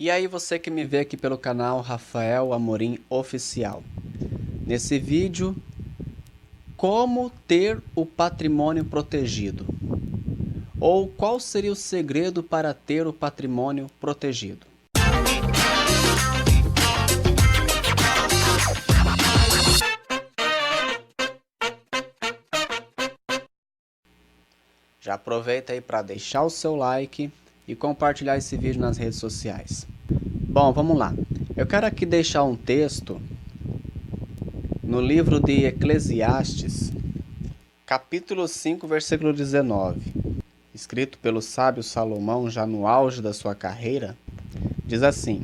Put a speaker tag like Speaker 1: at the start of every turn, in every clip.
Speaker 1: E aí você que me vê aqui pelo canal Rafael Amorim Oficial. Nesse vídeo, como ter o patrimônio protegido? Ou qual seria o segredo para ter o patrimônio protegido? Já aproveita aí para deixar o seu like e compartilhar esse vídeo nas redes sociais. Bom, vamos lá. Eu quero aqui deixar um texto no livro de Eclesiastes, capítulo 5, versículo 19, escrito pelo sábio Salomão já no auge da sua carreira, diz assim: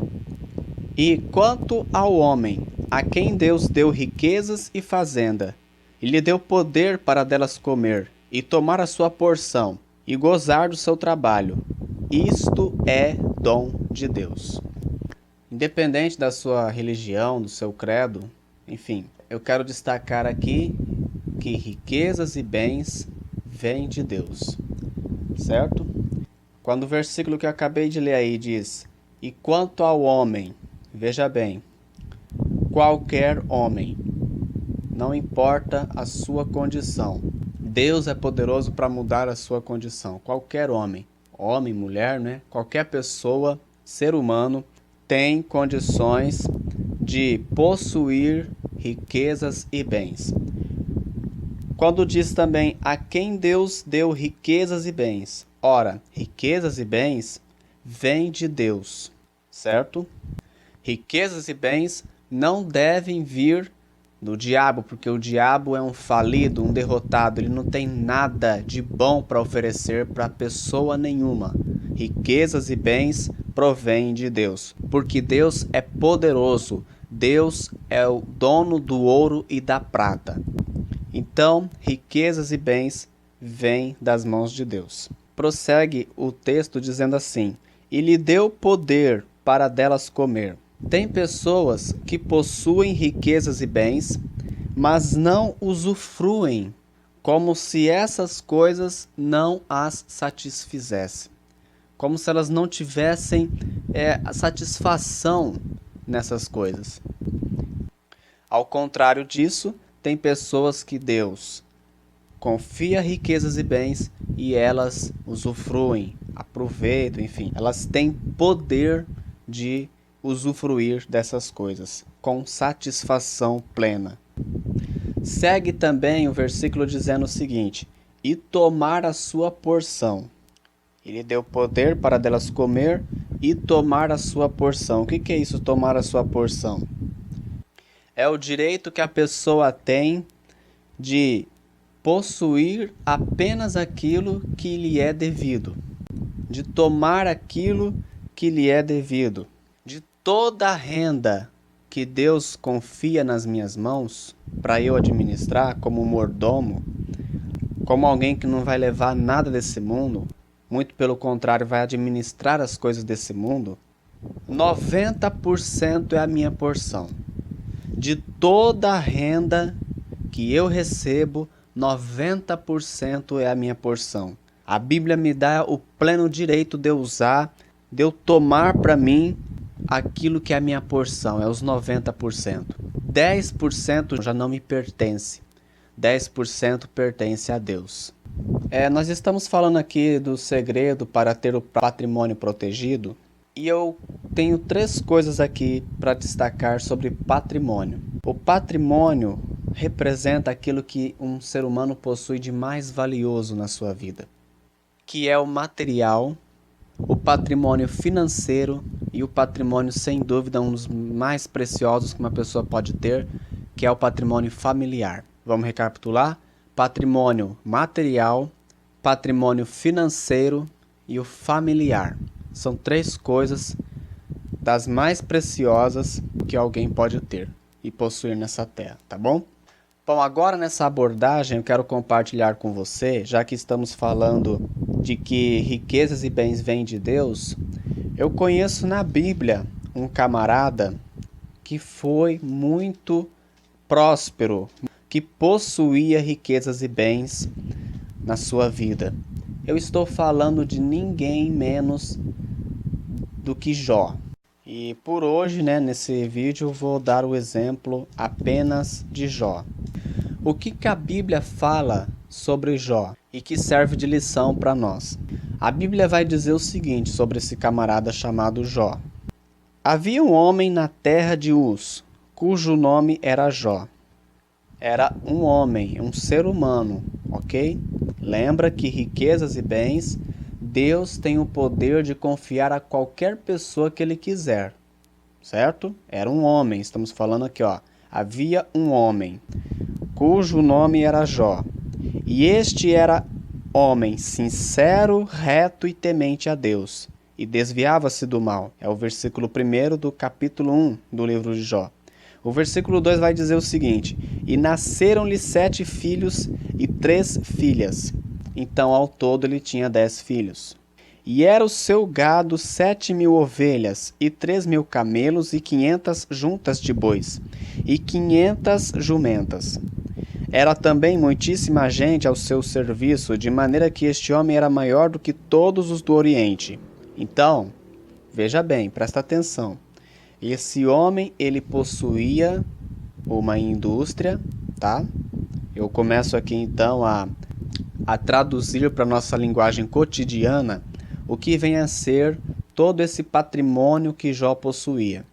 Speaker 1: E quanto ao homem, a quem Deus deu riquezas e fazenda, e lhe deu poder para delas comer, e tomar a sua porção, e gozar do seu trabalho, isto é dom de Deus. Independente da sua religião, do seu credo, enfim, eu quero destacar aqui que riquezas e bens vêm de Deus, certo? Quando o versículo que eu acabei de ler aí diz: E quanto ao homem, veja bem, qualquer homem, não importa a sua condição, Deus é poderoso para mudar a sua condição. Qualquer homem, homem, mulher, né? Qualquer pessoa, ser humano, tem condições de possuir riquezas e bens. Quando diz também a quem Deus deu riquezas e bens, ora, riquezas e bens vêm de Deus, certo? Riquezas e bens não devem vir do diabo, porque o diabo é um falido, um derrotado, ele não tem nada de bom para oferecer para pessoa nenhuma. Riquezas e bens provêm de Deus, porque Deus é poderoso, Deus é o dono do ouro e da prata. Então, riquezas e bens vêm das mãos de Deus. Prossegue o texto dizendo assim: E lhe deu poder para delas comer. Tem pessoas que possuem riquezas e bens, mas não usufruem, como se essas coisas não as satisfizessem. Como se elas não tivessem a satisfação nessas coisas. Ao contrário disso, tem pessoas que Deus confia riquezas e bens e elas usufruem, aproveitam, enfim. Elas têm poder de usufruir dessas coisas com satisfação plena. Segue também o versículo dizendo o seguinte: E tomar a sua porção. Ele deu poder para delas comer e tomar a sua porção. O que é isso, tomar a sua porção? É o direito que a pessoa tem de possuir apenas aquilo que lhe é devido, de tomar aquilo que lhe é devido. De toda a renda que Deus confia nas minhas mãos para eu administrar como mordomo, como alguém que não vai levar nada desse mundo, muito pelo contrário, vai administrar as coisas desse mundo, 90% é a minha porção. De toda a renda que eu recebo, 90% é a minha porção. A Bíblia me dá o pleno direito de eu usar, de eu tomar para mim aquilo que é a minha porção, é os 90%. 10% já não me pertence. 10% pertence a Deus. Nós estamos falando aqui do segredo para ter o patrimônio protegido. E eu tenho 3 coisas aqui para destacar sobre patrimônio. O patrimônio representa aquilo que um ser humano possui de mais valioso na sua vida, que é o material, o patrimônio financeiro e o patrimônio, sem dúvida, um dos mais preciosos que uma pessoa pode ter, que é o patrimônio familiar. Vamos recapitular? Patrimônio material, patrimônio financeiro e o familiar. São 3 coisas das mais preciosas que alguém pode ter e possuir nessa terra, tá bom? Bom, agora nessa abordagem eu quero compartilhar com você, já que estamos falando de que riquezas e bens vêm de Deus, eu conheço na Bíblia um camarada que foi muito próspero, que possuía riquezas e bens na sua vida. Eu estou falando de ninguém menos do que Jó. E por hoje, né, nesse vídeo, eu vou dar o exemplo apenas de Jó. O que a Bíblia fala sobre Jó e que serve de lição para nós? A Bíblia vai dizer o seguinte sobre esse camarada chamado Jó. Havia um homem na terra de Uz, cujo nome era Jó. Era um homem, um ser humano, ok? Lembra que riquezas e bens, Deus tem o poder de confiar a qualquer pessoa que Ele quiser, certo? Era um homem, estamos falando aqui, ó. Havia um homem, cujo nome era Jó. E este era homem sincero, reto e temente a Deus, e desviava-se do mal. É o versículo 1 do capítulo 1 do livro de Jó. O versículo 2 vai dizer o seguinte: E nasceram-lhe 7 filhos e 3 filhas. Então, ao todo, ele tinha 10 filhos. E era o seu gado 7.000 ovelhas, e 3.000 camelos, e 500 juntas de bois, e 500 jumentas. Era também muitíssima gente ao seu serviço, de maneira que este homem era maior do que todos os do Oriente. Então, veja bem, presta atenção. Esse homem, ele possuía uma indústria, tá? Eu começo aqui então a traduzir para a nossa linguagem cotidiana o que vem a ser todo esse patrimônio que Jó possuía.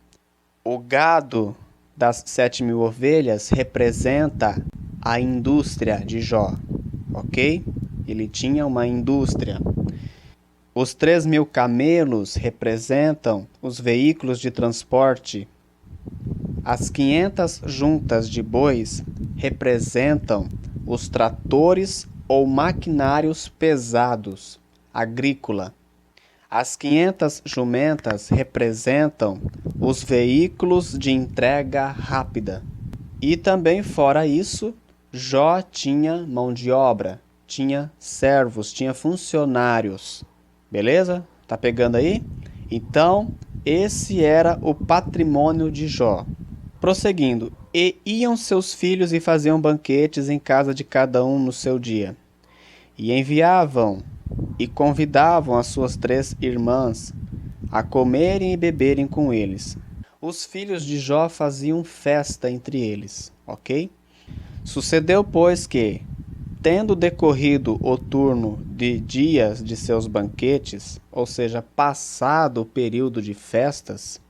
Speaker 1: O gado das 7.000 ovelhas representa a indústria de Jó, ok? Ele tinha uma indústria. Os 3.000 camelos representam os veículos de transporte. As 500 juntas de bois representam os tratores ou maquinários pesados, agrícola. As 500 jumentas representam os veículos de entrega rápida. E também, fora isso, Jó tinha mão de obra, tinha servos, tinha funcionários. Beleza? Tá pegando aí? Então, esse era o patrimônio de Jó. Prosseguindo, e iam seus filhos e faziam banquetes em casa de cada um no seu dia. E enviavam e convidavam as suas 3 irmãs a comerem e beberem com eles. Os filhos de Jó faziam festa entre eles, ok? Sucedeu, pois, que, tendo decorrido o turno de dias de seus banquetes, ou seja, passado o período de festas,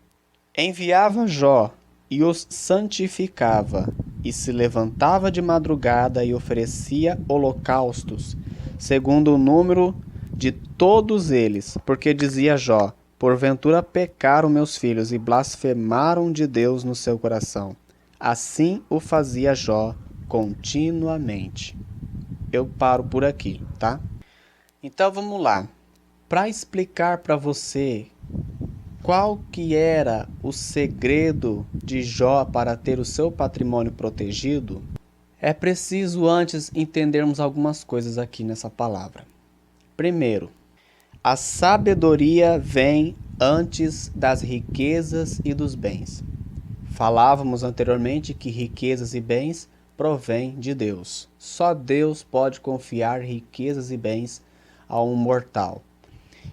Speaker 1: enviava Jó e os santificava, e se levantava de madrugada e oferecia holocaustos, segundo o número de todos eles, porque dizia Jó: porventura pecaram meus filhos e blasfemaram de Deus no seu coração. Assim o fazia Jó continuamente. Eu paro por aqui, tá? Então vamos lá. Para explicar para você qual que era o segredo de Jó para ter o seu patrimônio protegido, é preciso antes entendermos algumas coisas aqui nessa palavra. Primeiro, a sabedoria vem antes das riquezas e dos bens. Falávamos anteriormente que riquezas e bens provém de Deus. Só Deus pode confiar riquezas e bens a um mortal.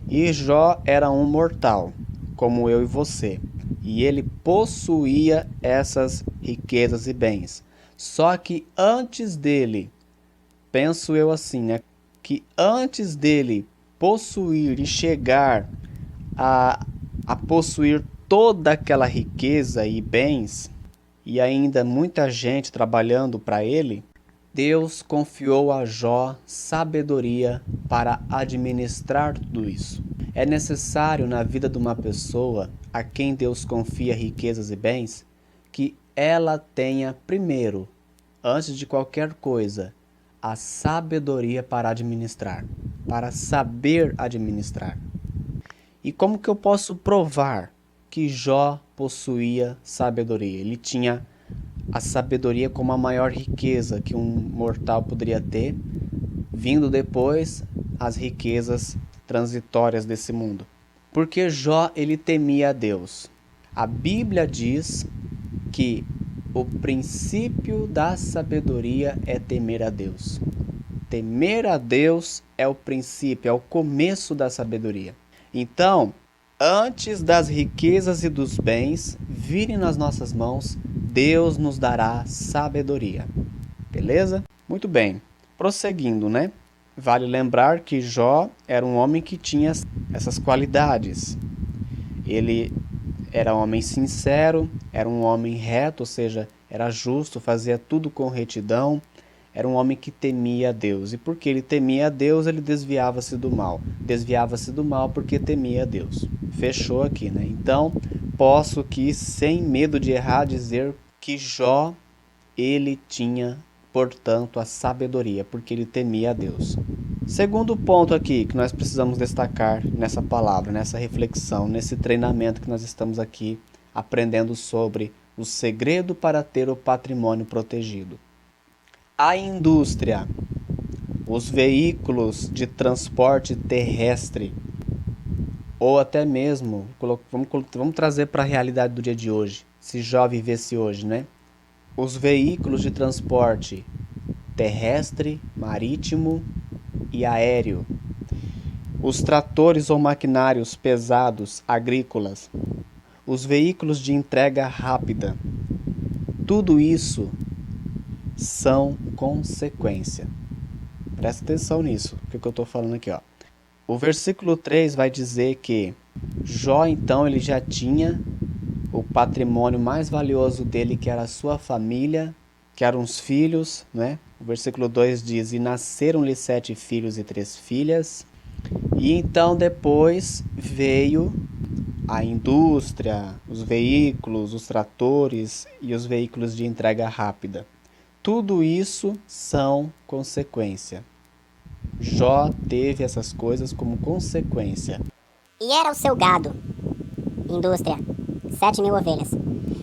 Speaker 1: E Jó era um mortal, como eu e você. E ele possuía essas riquezas e bens. Só que antes dele, penso eu assim, né? Que antes dele possuir e chegar a possuir toda aquela riqueza e bens, e ainda muita gente trabalhando para ele, Deus confiou a Jó sabedoria para administrar tudo isso. É necessário na vida de uma pessoa a quem Deus confia riquezas e bens, que ela tenha primeiro, antes de qualquer coisa, a sabedoria para administrar, para saber administrar. E como que eu posso provar que Jó possuía sabedoria? Ele tinha a sabedoria como a maior riqueza que um mortal poderia ter, vindo depois as riquezas transitórias desse mundo. Porque Jó, ele temia a Deus. A Bíblia diz que o princípio da sabedoria é temer a Deus. Temer a Deus é o princípio, é o começo da sabedoria. Então, Antes das riquezas e dos bens virem nas nossas mãos, Deus nos dará sabedoria. Beleza? Muito bem. Prosseguindo, né? Vale lembrar que Jó era um homem que tinha essas qualidades. Ele era um homem sincero, era um homem reto, ou seja, era justo, fazia tudo com retidão. Era um homem que temia a Deus. E porque ele temia a Deus, ele desviava-se do mal. Desviava-se do mal porque temia a Deus. Fechou aqui, né? Então, posso que, sem medo de errar, dizer que Jó, ele tinha, portanto, a sabedoria, porque ele temia a Deus. Segundo ponto aqui que nós precisamos destacar nessa palavra, nessa reflexão, nesse treinamento que nós estamos aqui aprendendo sobre o segredo para ter o patrimônio protegido. A indústria, os veículos de transporte terrestre, ou até mesmo, vamos trazer para a realidade do dia de hoje, se Jó vivesse hoje, né? Os veículos de transporte terrestre, marítimo e aéreo, os tratores ou maquinários pesados agrícolas, os veículos de entrega rápida, tudo isso são consequência. Presta atenção nisso, que eu estou falando aqui, ó. O versículo 3 vai dizer que Jó, então, ele já tinha o patrimônio mais valioso dele, que era a sua família, que eram os filhos, né? O versículo 2 diz, e nasceram-lhe 7 filhos e 3 filhas. E então depois veio a indústria, os veículos, os tratores e os veículos de entrega rápida. Tudo isso são consequência. Jó teve essas coisas como consequência.
Speaker 2: E era o seu gado, indústria, 7.000 ovelhas,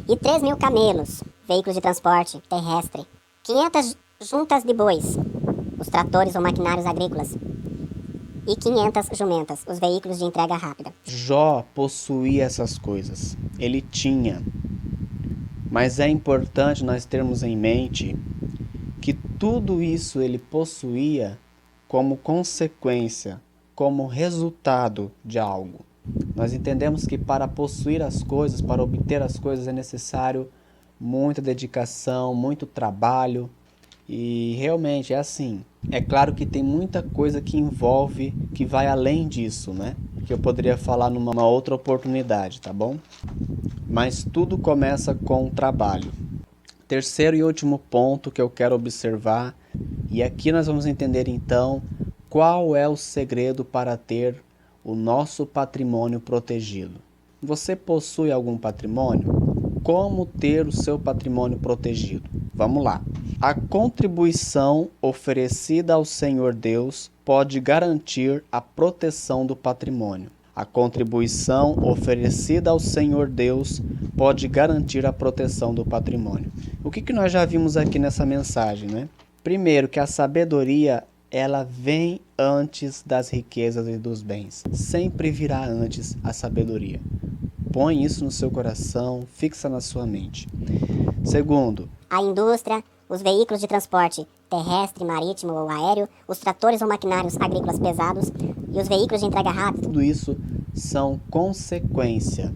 Speaker 2: e 3.000 camelos, veículos de transporte terrestre, 500 juntas de bois, os tratores ou maquinários agrícolas, e 500 jumentas, os veículos de entrega rápida.
Speaker 1: Jó possuía essas coisas, ele tinha. Mas é importante nós termos em mente que tudo isso ele possuía como consequência, como resultado de algo. Nós entendemos que para possuir as coisas, para obter as coisas, é necessário muita dedicação, muito trabalho. E realmente é assim. É claro que tem muita coisa que envolve, que vai além disso, né? Que eu poderia falar numa outra oportunidade, tá bom? Mas tudo começa com o trabalho. Terceiro e último ponto que eu quero observar, e aqui nós vamos entender então qual é o segredo para ter o nosso patrimônio protegido. Você possui algum patrimônio? Como ter o seu patrimônio protegido? Vamos lá. A contribuição oferecida ao Senhor Deus pode garantir a proteção do patrimônio. A contribuição oferecida ao Senhor Deus pode garantir a proteção do patrimônio. O que nós já vimos aqui nessa mensagem, né? Primeiro, que a sabedoria, ela vem antes das riquezas e dos bens. Sempre virá antes a sabedoria. Põe isso no seu coração, fixa na sua mente. Segundo,
Speaker 2: a indústria, os veículos de transporte terrestre, marítimo ou aéreo, os tratores ou maquinários agrícolas pesados e os veículos de entrega rápida.
Speaker 1: Tudo isso são consequência.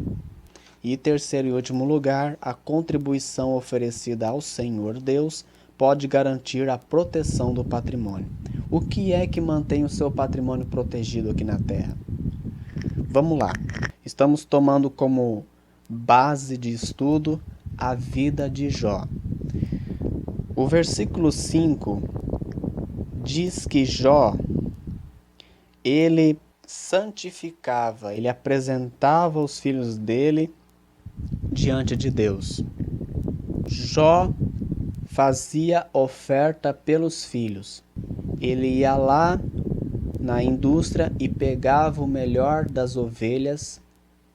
Speaker 1: E terceiro e último lugar, a contribuição oferecida ao Senhor Deus pode garantir a proteção do patrimônio. O que é que mantém o seu patrimônio protegido aqui na Terra? Vamos lá. Estamos tomando como base de estudo a vida de Jó. O versículo 5 diz que Jó, ele santificava, ele apresentava os filhos dele diante de Deus. Jó fazia oferta pelos filhos. Ele ia lá na indústria e pegava o melhor das ovelhas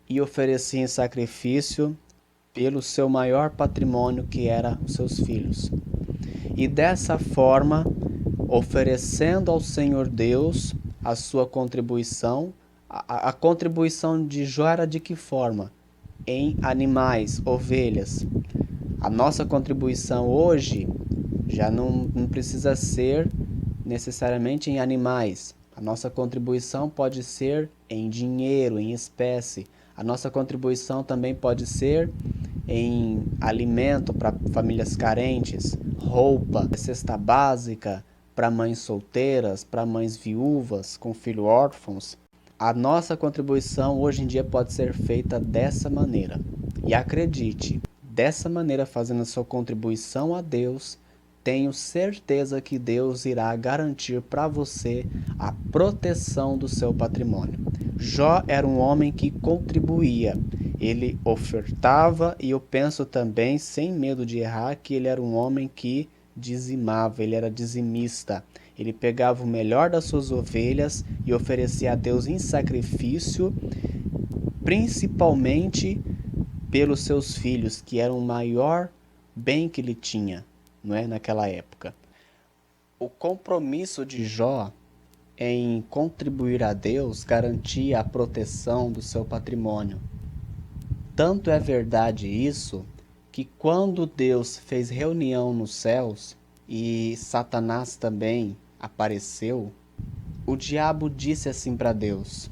Speaker 1: e oferecia em sacrifício pelo seu maior patrimônio, que era os seus filhos. E dessa forma, oferecendo ao Senhor Deus a sua contribuição, a contribuição de Jó era de que forma? Em animais, ovelhas. A nossa contribuição hoje já não precisa ser necessariamente em animais. A nossa contribuição pode ser em dinheiro, em espécie. A nossa contribuição também pode ser em alimento para famílias carentes, roupa, cesta básica para mães solteiras, para mães viúvas com filhos órfãos. A nossa contribuição hoje em dia pode ser feita dessa maneira. E acredite, dessa maneira, fazendo a sua contribuição a Deus, tenho certeza que Deus irá garantir para você a proteção do seu patrimônio. Jó era um homem que contribuía, ele ofertava, e eu penso também, sem medo de errar, que ele era um homem que dizimava, ele era dizimista. Ele pegava o melhor das suas ovelhas e oferecia a Deus em sacrifício, principalmente pelos seus filhos, que eram o maior bem que ele tinha, não é, naquela época. O compromisso de Jó em contribuir a Deus garantia a proteção do seu patrimônio. Tanto é verdade isso, que quando Deus fez reunião nos céus e Satanás também apareceu, o diabo disse assim para Deus: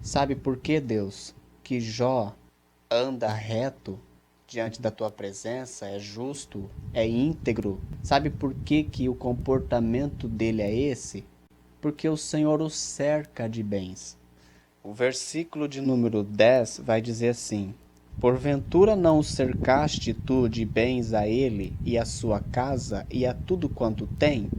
Speaker 1: sabe por que, Deus, que Jó anda reto diante da tua presença, é justo, é íntegro? Sabe por que o comportamento dele é esse? Porque o Senhor o cerca de bens. O versículo de número 10 vai dizer assim: porventura não o cercaste tu de bens a ele e a sua casa e a tudo quanto tem?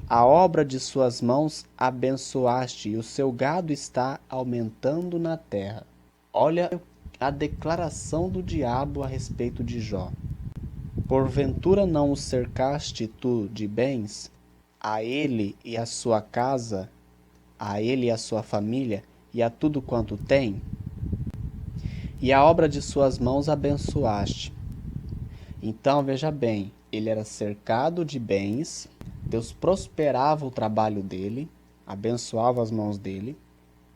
Speaker 1: A obra de suas mãos abençoaste, e o seu gado está aumentando na terra. Olha a declaração do diabo a respeito de Jó. Porventura não o cercaste tu de bens, a ele e a sua casa, a ele e a sua família, e a tudo quanto tem? E a obra de suas mãos abençoaste. Então, veja bem, ele era cercado de bens, Deus prosperava o trabalho dele, abençoava as mãos dele,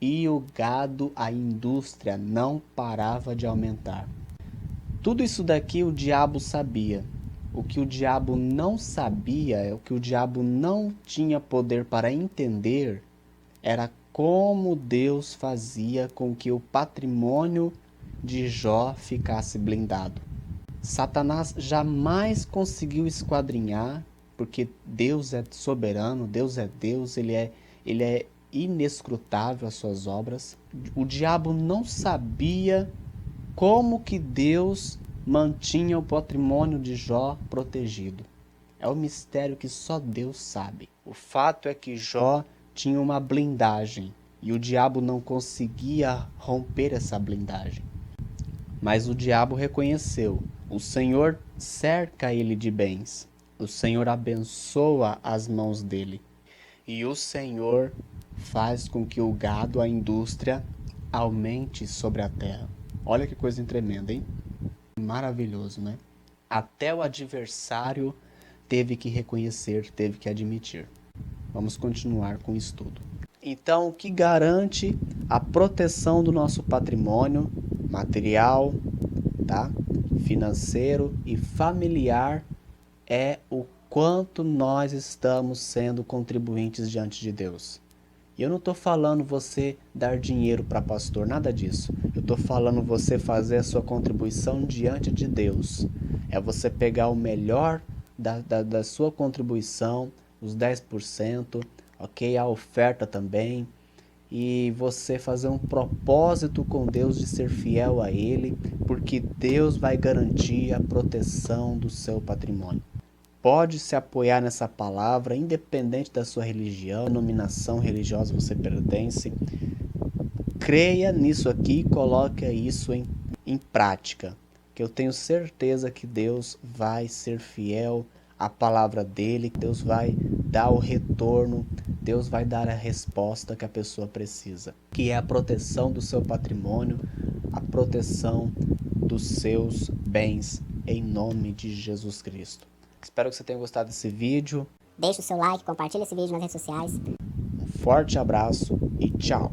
Speaker 1: e o gado, a indústria, não parava de aumentar. Tudo isso daqui o diabo sabia. O que o diabo não sabia, o que o diabo não tinha poder para entender, era como Deus fazia com que o patrimônio de Jó ficasse blindado. Satanás jamais conseguiu esquadrinhar, porque Deus é soberano, Deus é Deus, ele é inescrutável as suas obras. O diabo não sabia como que Deus mantinha o patrimônio de Jó protegido. É um mistério que só Deus sabe. O fato é que Jó tinha uma blindagem e o diabo não conseguia romper essa blindagem. Mas o diabo reconheceu: o Senhor cerca ele de bens, o Senhor abençoa as mãos dele, e o Senhor faz com que o gado, a indústria, aumente sobre a terra. Olha que coisa tremenda, hein? Maravilhoso, né? Até o adversário teve que reconhecer, teve que admitir. Vamos continuar com o estudo. Então, o que garante a proteção do nosso patrimônio material, tá? Financeiro e familiar é o quanto nós estamos sendo contribuintes diante de Deus. E eu não estou falando você dar dinheiro para pastor, nada disso. Eu estou falando você fazer a sua contribuição diante de Deus. É você pegar o melhor da sua contribuição, os 10%, ok? A oferta também. E você fazer um propósito com Deus de ser fiel a Ele, porque Deus vai garantir a proteção do seu patrimônio. Pode se apoiar nessa palavra, independente da sua religião, denominação religiosa você pertence. Creia nisso aqui e coloque isso em prática, que eu tenho certeza que Deus vai ser fiel à palavra dele, que Deus vai dar o retorno, Deus vai dar a resposta que a pessoa precisa, que é a proteção do seu patrimônio, a proteção dos seus bens, em nome de Jesus Cristo. Espero que você tenha gostado desse vídeo.
Speaker 2: Deixe o seu like, compartilhe esse vídeo nas redes sociais.
Speaker 1: Um forte abraço e tchau!